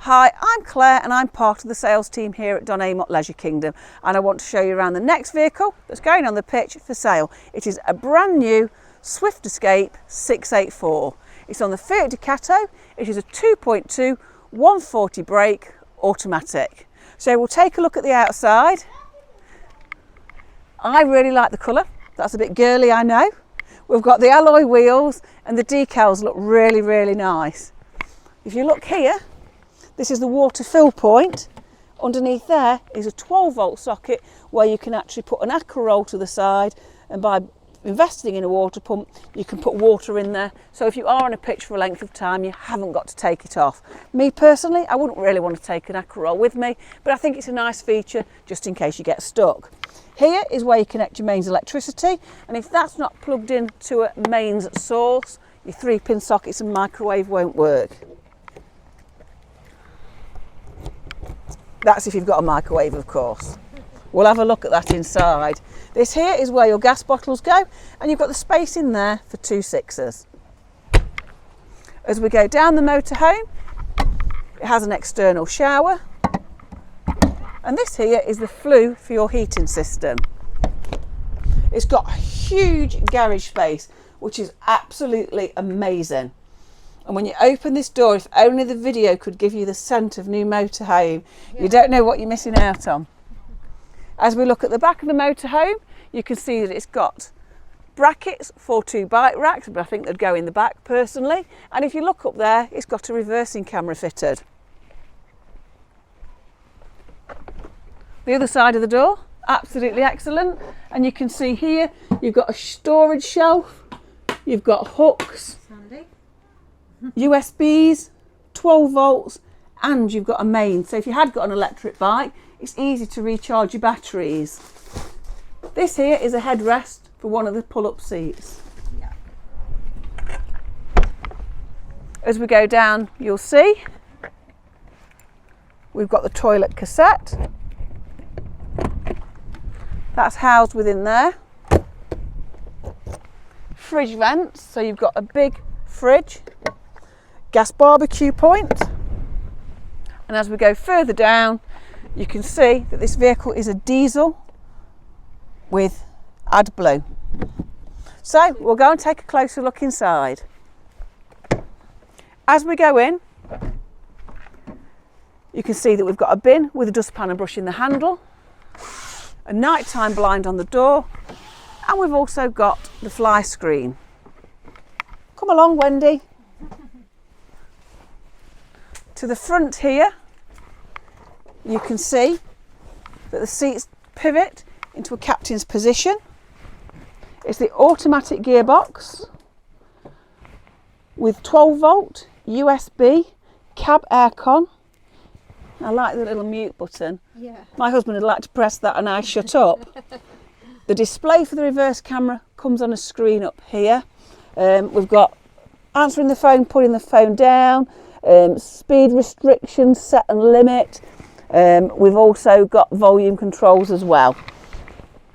Hi, I'm Claire and I'm part of the sales team here at Don Amott Leisure Kingdom, and I want to show you around the next vehicle that's going on the pitch for sale. It is a brand new Swift Escape 684. It's on the Fiat Ducato. It is a 2.2 140 brake automatic. So we'll take a look at the outside. I really like the colour. That's a bit girly, I know. We've got the alloy wheels and the decals look really, really nice. If you look here, this is the water fill point. Underneath there is a 12-volt socket where you can actually put an aqua roll to the side, and by investing in a water pump you can put water in there, so if you are on a pitch for a length of time you haven't got to take it off. Me personally, I wouldn't really want to take an aqua roll with me, but I think it's a nice feature just in case you get stuck. Here is where you connect your mains electricity, and if that's not plugged in to a mains source, your 3-pin sockets and microwave won't work. That's if you've got a microwave, of course. We'll have a look at that inside. This here is where your gas bottles go, and you've got the space in there for 2 6s. As we go down the motorhome, it has an external shower, and this here is the flue for your heating system. It's got a huge garage space, which is absolutely amazing. And when you open this door, if only the video could give you the scent of new motorhome, you don't know what you're missing out on. As we look at the back of the motorhome, you can see that it's got brackets for 2 bike racks, but I think they'd go in the back personally. And if you look up there, it's got a reversing camera fitted. The other side of the door, absolutely excellent. And you can see here, you've got a storage shelf, you've got hooks, USBs, 12 volts, and you've got a main. So if you had got an electric bike, it's easy to recharge your batteries. This here is a headrest for one of the pull-up seats. Yeah. As we go down, you'll see we've got the toilet cassette. That's housed within there. Fridge vents, so you've got a big fridge. Gas barbecue point, and as we go further down you can see that this vehicle is a diesel with AdBlue. So we'll go and take a closer look inside. As we go in, you can see that we've got a bin with a dustpan and brush in the handle, a nighttime blind on the door, and we've also got the fly screen. Come along, Wendy. To the front here, you can see that the seats pivot into a captain's position. It's the automatic gearbox with 12 volt USB cab aircon. I like the little mute button. Yeah. My husband would like to press that and I shut up. The display for the reverse camera comes on a screen up here. We've got answering the phone, putting the phone down, speed restrictions, set and limit. We've also got volume controls as well.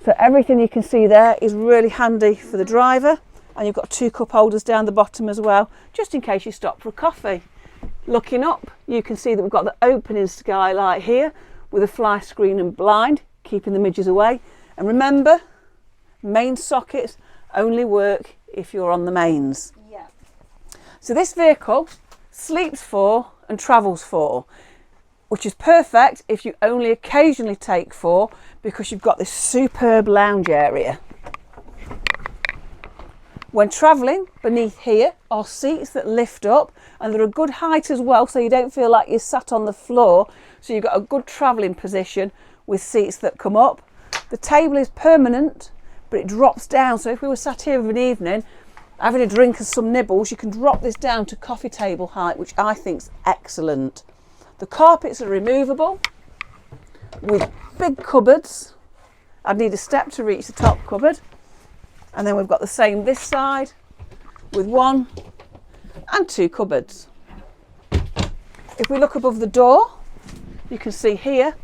So everything you can see there is really handy for the driver, and you've got 2 cup holders down the bottom as well, just in case you stop for a coffee. Looking up, you can see that we've got the opening skylight here with a fly screen and blind, keeping the midges away. And remember, main sockets only work if you're on the mains. Yeah. So this vehicle sleeps 4 and travels 4, which is perfect if you only occasionally take 4, because you've got this superb lounge area. When travelling, beneath here are seats that lift up, and they're a good height as well, so you don't feel like you're sat on the floor. So you've got a good travelling position with seats that come up. The table is permanent, but it drops down, so if we were sat here of an evening having a drink and some nibbles, you can drop this down to coffee table height, which I think's excellent. The carpets are removable with big cupboards. I'd need a step to reach the top cupboard. And then we've got the same this side with 1 and 2 cupboards. If we look above the door, you can see here,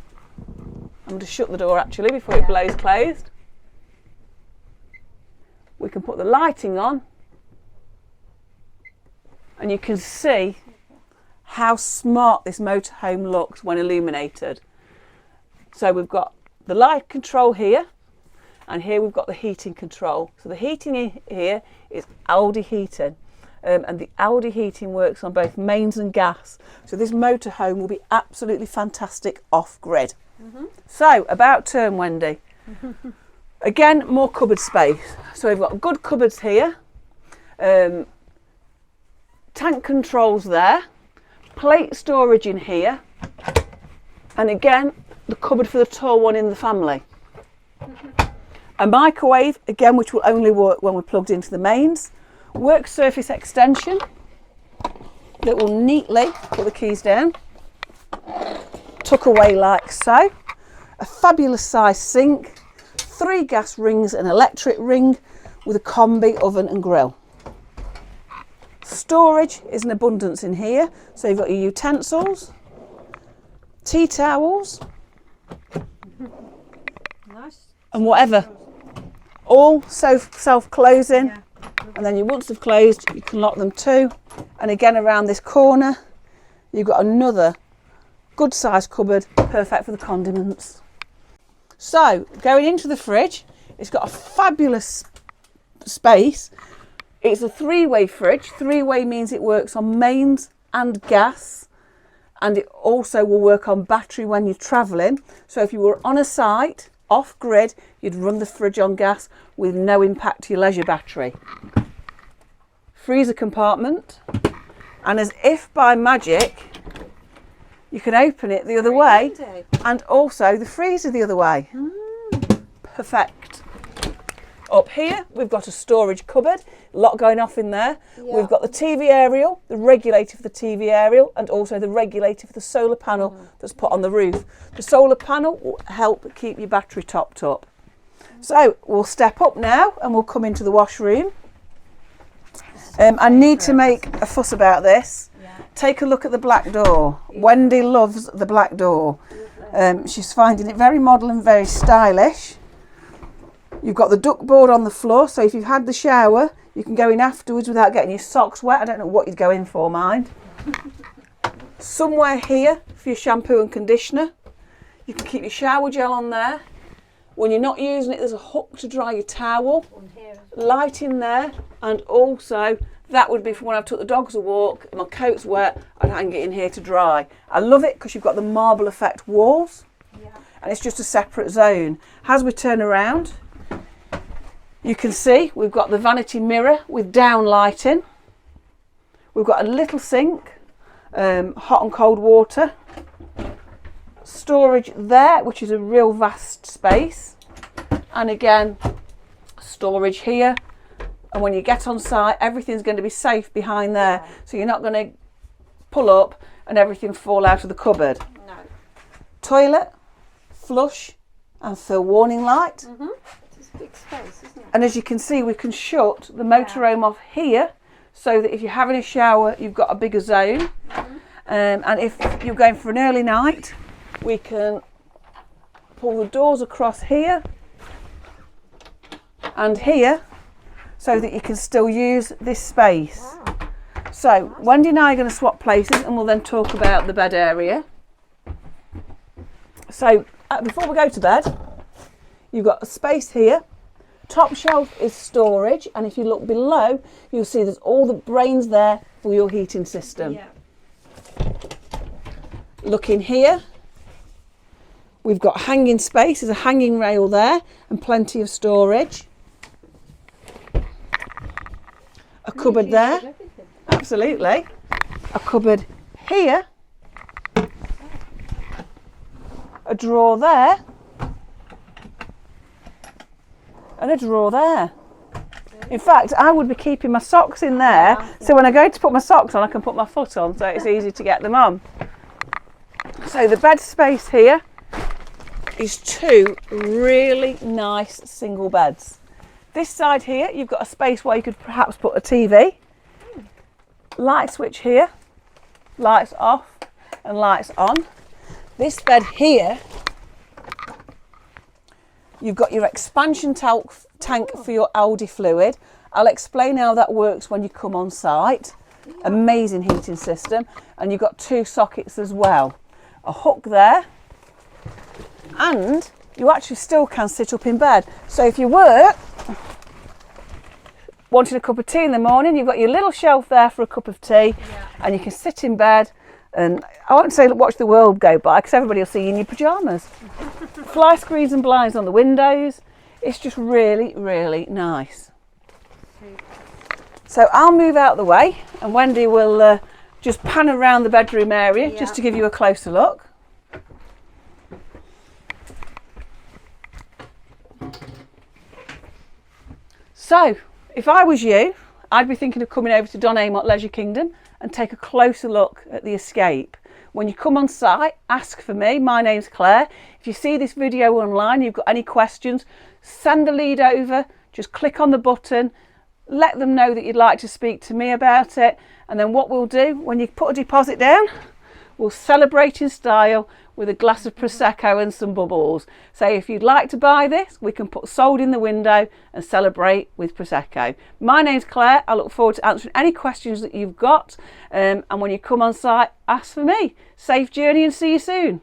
I'm going to shut the door actually before it blows closed. We can put the lighting on, and you can see how smart this motorhome looks when illuminated. So we've got the light control here, and here we've got the heating control. So the heating here is Aldi heating, and the Aldi heating works on both mains and gas. So this motorhome will be absolutely fantastic off-grid. So about turn, Wendy. Again, more cupboard space. So we've got good cupboards here, tank controls there, plate storage in here, and again the cupboard for the tall one in the family. A microwave, again, which will only work when we're plugged into the mains. Work surface extension that will neatly put the keys down, tuck away like so. A fabulous size sink, 3 gas rings, an electric ring with a combi oven and grill. Storage is in abundance in here. So you've got your utensils, tea towels, and whatever. All self-closing, yeah. And then once they've closed, you can lock them too. And again, around this corner, you've got another good sized cupboard, perfect for the condiments. So going into the fridge, it's got a fabulous space. It's a 3-way fridge. 3-way means it works on mains and gas, and it also will work on battery when you're travelling. So if you were on a site off grid, you'd run the fridge on gas with no impact to your leisure battery. Freezer compartment, and as if by magic, you can open it the other way, and also the freezer the other way. Perfect. Up here, we've got a storage cupboard, a lot going off in there. Yeah. We've got the TV aerial, the regulator for the TV aerial, and also the regulator for the solar panel that's put on the roof. The solar panel will help keep your battery topped up. So we'll step up now and we'll come into the washroom. I need to make a fuss about this. Yeah. Take a look at the black door. Wendy loves the black door. She's finding it very modern and very stylish. You've got the duckboard on the floor, so if you've had the shower, you can go in afterwards without getting your socks wet. I don't know what you'd go in for, mind. Somewhere here for your shampoo and conditioner. You can keep your shower gel on there. When you're not using it, there's a hook to dry your towel. Light in there, and also that would be for when I've took the dogs a walk and my coat's wet, I'd hang it in here to dry. I love it because you've got the marble effect walls, and it's just a separate zone. As we turn around, you can see we've got the vanity mirror with down lighting. We've got a little sink, hot and cold water. Storage there, which is a real vast space. And again, storage here. And when you get on site, everything's going to be safe behind there. So you're not going to pull up and everything fall out of the cupboard. No. Toilet, flush and fill warning light. It's a big space, isn't it? And as you can see, we can shut the motorhome off here so that if you're having a shower, you've got a bigger zone. And if you're going for an early night, we can pull the doors across here and here so that you can still use this space. Wow. So Wendy and I are going to swap places and we'll then talk about the bed area. So before we go to bed, you've got a space here. Top shelf is storage, and if you look below, you'll see there's all the brains there for your heating system. Yeah. Look in here. We've got hanging space, there's a hanging rail there and plenty of storage. A cupboard there, absolutely. A cupboard here. A drawer there. And a drawer there. In fact, I would be keeping my socks in there, so when I go to put my socks on, I can put my foot on, so it's easy to get them on. So the bed space here is 2 really nice single beds. This side here, you've got a space where you could perhaps put a TV. Light switch here, lights off and lights on. This bed here, you've got your expansion tank for your Aldi fluid. I'll explain how that works when you come on site. Amazing heating system. And you've got 2 sockets as well. A hook there. And you actually still can sit up in bed. So if you work, wanting a cup of tea in the morning, you've got your little shelf there for a cup of tea, and you can sit in bed and, I won't say watch the world go by, because everybody will see you in your pyjamas. Fly screens and blinds on the windows. It's just really, really nice. So I'll move out the way, and Wendy will just pan around the bedroom area just to give you a closer look. So, if I was you, I'd be thinking of coming over to Don Amott Leisure Kingdom and take a closer look at the Escape. When you come on site, ask for me. My name's Claire. If you see this video online, you've got any questions, send the lead over, just click on the button, let them know that you'd like to speak to me about it, and then what we'll do, when you put a deposit down, we'll celebrate in style with a glass of Prosecco and some bubbles. So if you'd like to buy this, we can put sold in the window and celebrate with Prosecco. My name's Claire. I look forward to answering any questions that you've got. And when you come on site, ask for me. Safe journey and see you soon.